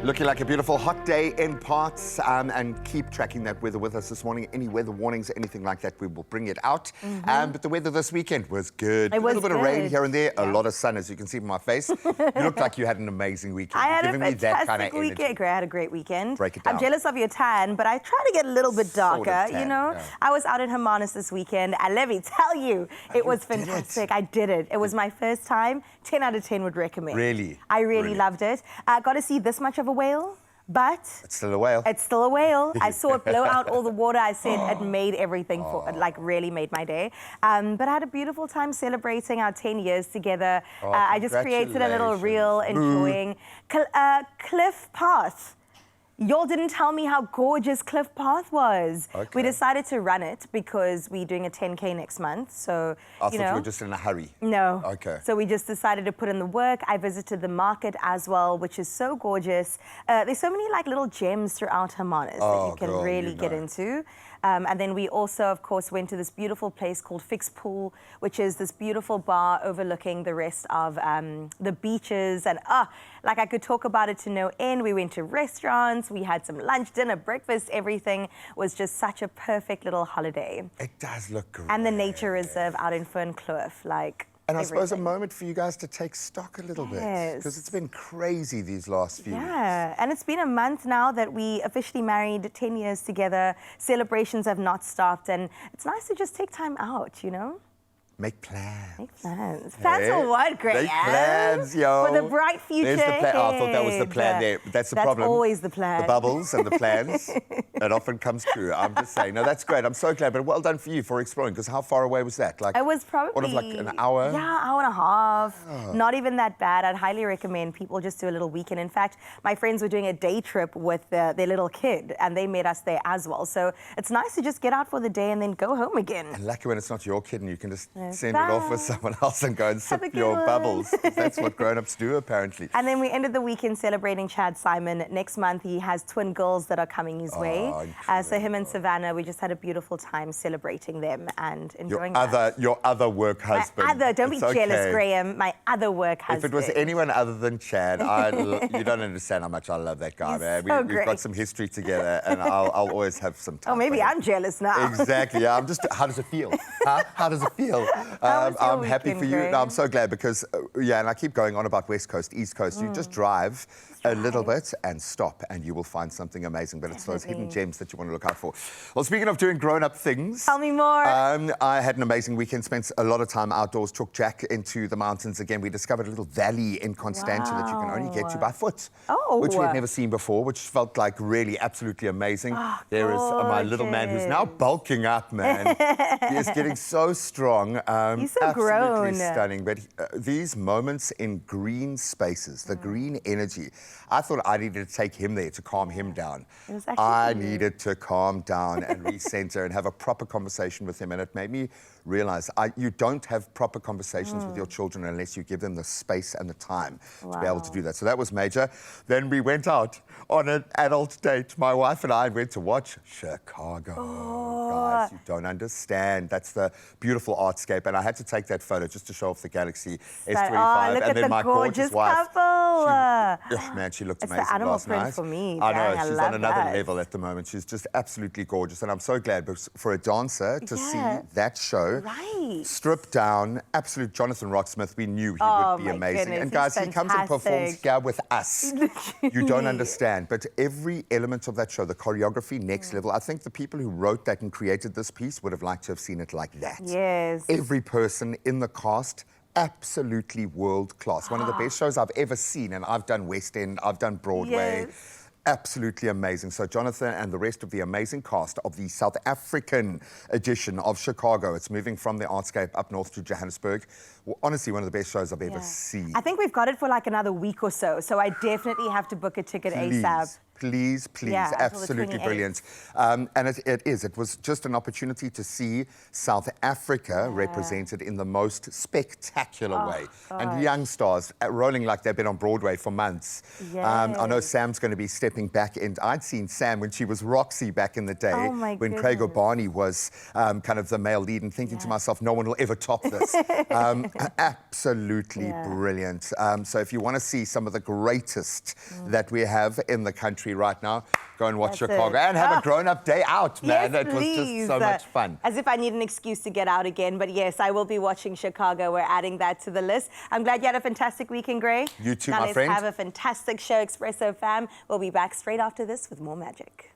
Looking like a beautiful hot day in parts, and keep tracking that weather with us this morning. Any weather warnings, anything like that, we will bring it out. But the weather this weekend was good. It was a little bit of rain good. here and there, a lot of sun, as you can see from my face. You looked like you had an amazing weekend. I had You're a giving me that kind of fantastic energy. weekend. I had a great weekend. Break it down. I'm jealous of your tan, but I try to get a little bit Sort of darker, tan, you know? yeah. I was out in Hermanus this weekend, and let me tell you, it was did it. fantastic. I did it. It was my first time. 10 out of 10 would recommend. Really? I really loved it. I got to see this much of a whale. But It's still a whale. it's still a whale. I saw it blow out all the water. I said it made everything for, like, really made my day. But I had a beautiful time celebrating our 10 years together. I just created a little reel enjoying Cliff Path. Y'all didn't tell me how gorgeous Cliff Path was. Okay. We decided to run it because we're doing a 10K next month. So, I thought you were just in a hurry. No. Okay. So we just decided to put in the work. I visited the market as well, which is so gorgeous. There's so many like little gems throughout Hermanus that you can really get into. And then we also, of course, went to this beautiful place called Fix Pool, which is this beautiful bar overlooking the rest of the beaches. And like I could talk about it to no end. We went to restaurants, we had some lunch, dinner, breakfast, everything was just such a perfect little holiday. It does look great. And the nature reserve out in Fernkloof, like And I suppose a everything. moment for you guys to take stock a little bit. Because it's been crazy these last few weeks. Yeah, and it's been a month now that we officially married, 10 years together. Celebrations have not stopped, and it's nice to just take time out, you know? Make plans. Make plans. Plans for what, Graham? Make plans, yo. For the bright future. There's the plan. Oh, I thought that was the plan there. But that's the problem. That's always the plan. The bubbles and the plans. It often comes true. I'm just saying. No, that's great. I'm so glad. But well done for you for exploring. Because how far away was that? Like, it was probably... What, of like an hour? Yeah, hour and a half. Not even that bad. I'd highly recommend people just do a little weekend. In fact, my friends were doing a day trip with their little kid, and they met us there as well. So it's nice to just get out for the day and then go home again. And lucky when it's not your kid and you can just send it off with someone else and go and sip your one. bubbles. That's what grown-ups do, apparently. And then we ended the weekend celebrating Chad Simon. Next month, he has twin girls that are coming his way. So him and Savannah, we just had a beautiful time celebrating them and enjoying Your other work husband. Don't be It's jealous, okay. Graham. My other work husband. If it was anyone other than Chad, you don't understand how much I love that guy, man. so We've got great. some history together, and I'll always have some time. Oh, maybe for him. I'm jealous now. Exactly. Yeah. How does it feel? Huh? How does it feel? I'm happy for you. Graham? No, I'm so glad because, and I keep going on about West Coast, East Coast. You just drive a little bit and stop, and you will find something amazing. But it's those hidden gems that you want to look out for. Well, speaking of doing grown-up things, Tell me more. I had an amazing weekend. Spent a lot of time outdoors. Took Jack into the mountains again. We discovered a little valley in Constantia that you can only get to by foot, which we had never seen before, which felt like really absolutely amazing. There is my little man who's now bulking up, man. He is getting so strong. He's so absolutely grown. stunning. But these moments in green spaces, the green energy, I thought I needed to take him there to calm him down. It was actually I you. needed to calm down and recenter and have a proper conversation with him. And it made me realize you don't have proper conversations with your children unless you give them the space and the time to be able to do that. So that was major. Then we went out on an adult date. My wife and I went to watch Chicago. Guys, you don't understand. That's the beautiful artscape. And I had to take that photo just to show off the Galaxy S25. Look and at then the my gorgeous wife. couple. Man, she looked It's amazing the animal last print night. for me. I know, Dang, she's love on another that. level at the moment. She's just absolutely gorgeous. And I'm so glad because for a dancer to see that show, stripped down, absolute Jonathan Rocksmith, we knew he would be my amazing. goodness, And guys, he's he comes and performs fantastic. here with us. You don't understand. But every element of that show, the choreography, next level. I think the people who wrote that and created this piece would have liked to have seen it like that. Yes. Every person in the cast, absolutely world class. One of the best shows I've ever seen, and I've done West End, I've done Broadway. Yes. Absolutely amazing. So Jonathan and the rest of the amazing cast of the South African edition of Chicago. It's moving from the Artscape up north to Johannesburg. Well, honestly, one of the best shows I've ever seen. I think we've got it for like another week or so. So I definitely have to book a ticket ASAP. Please, Yeah, until the absolutely 28th. brilliant. And it was just an opportunity to see South Africa represented in the most spectacular way. And young stars rolling like they've been on Broadway for months. I know Sam's going to be stepping back in. I'd seen Sam when she was Roxy back in the day, when Craig O'Barney was kind of the male lead, and thinking to myself, no one will ever top this. Absolutely brilliant. So if you want to see some of the greatest that we have in the country right now, go and watch Chicago and have a grown-up day out, man. Yes, It was just so much fun. As if I need an excuse to get out again. But yes, I will be watching Chicago. We're adding that to the list. I'm glad you had a fantastic weekend, Gray. You too, now my friend. Let's have a fantastic show, Expresso fam. We'll be back straight after this with more magic.